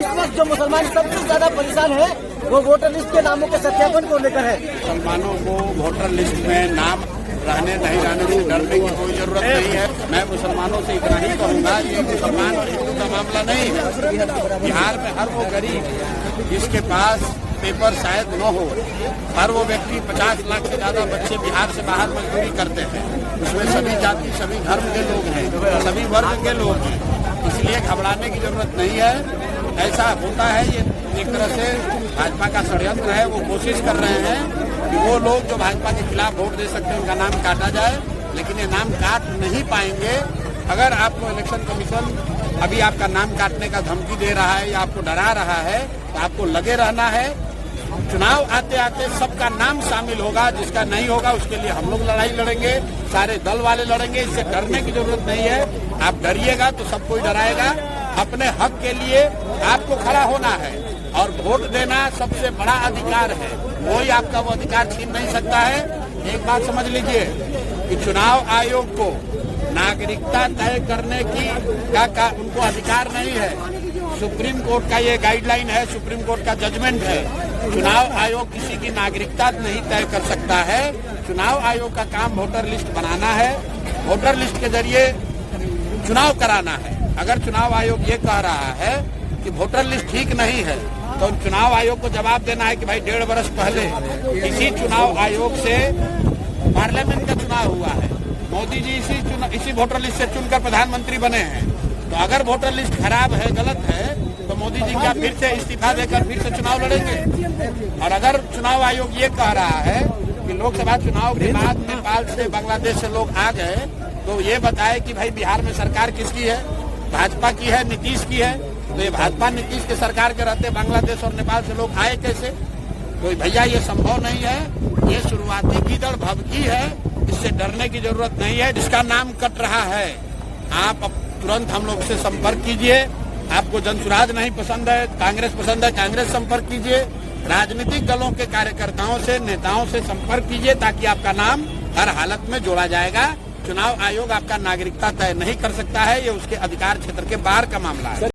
इस वक्त जो मुसलमान सबसे ज्यादा परेशान है वो वोटर लिस्ट के नामों के सत्यापन को लेकर है। मुसलमानों को वोटर लिस्ट में नाम रहने नहीं रहने से डरने की कोई जरूरत नहीं है। मैं मुसलमानों से इतना ही कहूँगा, ये मुसलमान और हिंदू का मामला नहीं है। बिहार में हर वो गरीब जिसके पास पेपर शायद न हो, हर वो व्यक्ति 50 लाख से ज्यादा बच्चे बिहार से बाहर मजदूरी करते हैं। उसमें सभी जाति सभी धर्म के लोग हैं, सभी वर्ग के लोग हैं, इसलिए घबराने की जरूरत नहीं है। ऐसा होता है, ये एक तरह से भाजपा का षड्यंत्र है। वो कोशिश कर रहे हैं कि वो लोग जो भाजपा के खिलाफ वोट दे सकते हैं उनका नाम काटा जाए, लेकिन ये नाम काट नहीं पाएंगे। अगर आपको इलेक्शन कमीशन अभी आपका नाम काटने का धमकी दे रहा है या आपको डरा रहा है तो आपको लगे रहना है। चुनाव आते आते सबका नाम शामिल होगा, जिसका नहीं होगा उसके लिए हम लोग लड़ाई लड़ेंगे, सारे दल वाले लड़ेंगे। इससे डरने की जरूरत नहीं है। आप डरिएगा तो सब कोई डराएगा। अपने हक के लिए आपको खड़ा होना है और वोट देना सबसे बड़ा अधिकार है। कोई आपका वो अधिकार छीन नहीं सकता है। एक बात समझ लीजिए कि चुनाव आयोग को नागरिकता तय करने की का उनको अधिकार नहीं है। सुप्रीम कोर्ट का ये गाइडलाइन है, सुप्रीम कोर्ट का जजमेंट है। चुनाव आयोग किसी की नागरिकता नहीं तय कर सकता है। चुनाव आयोग का काम वोटर लिस्ट बनाना है, वोटर लिस्ट के जरिए चुनाव कराना है। अगर चुनाव आयोग ये कह रहा है कि वोटर लिस्ट ठीक नहीं है तो चुनाव आयोग को जवाब देना है कि भाई 1.5 वर्ष पहले इसी चुनाव आयोग से पार्लियामेंट का चुनाव हुआ है, मोदी जी इसी वोटर लिस्ट से चुनकर प्रधानमंत्री बने हैं। तो अगर वोटर लिस्ट खराब है, गलत है, तो मोदी जी क्या फिर से इस्तीफा देकर फिर से चुनाव लड़ेंगे? और अगर चुनाव आयोग ये कह रहा है कि लोकसभा चुनाव के बाद नेपाल से बांग्लादेश से लोग आ गए, तो ये बताए कि भाई बिहार में सरकार किसकी है? भाजपा की है, नीतीश की है। तो ये भाजपा नीतीश के सरकार के रहते बांग्लादेश और नेपाल से लोग आए कैसे? तो भैया ये संभव नहीं है। ये शुरुआती कीदड़ भभकी है, इससे डरने की जरूरत नहीं है। जिसका नाम कट रहा है आप तुरंत हम लोग से संपर्क कीजिए। आपको जनसुराज नहीं पसंद है, कांग्रेस पसंद है, कांग्रेस संपर्क कीजिए। राजनीतिक दलों के कार्यकर्ताओं से, नेताओं से संपर्क कीजिए ताकि आपका नाम हर हालत में जोड़ा जाएगा। चुनाव आयोग आपका नागरिकता तय नहीं कर सकता है, ये उसके अधिकार क्षेत्र के बाहर का मामला है।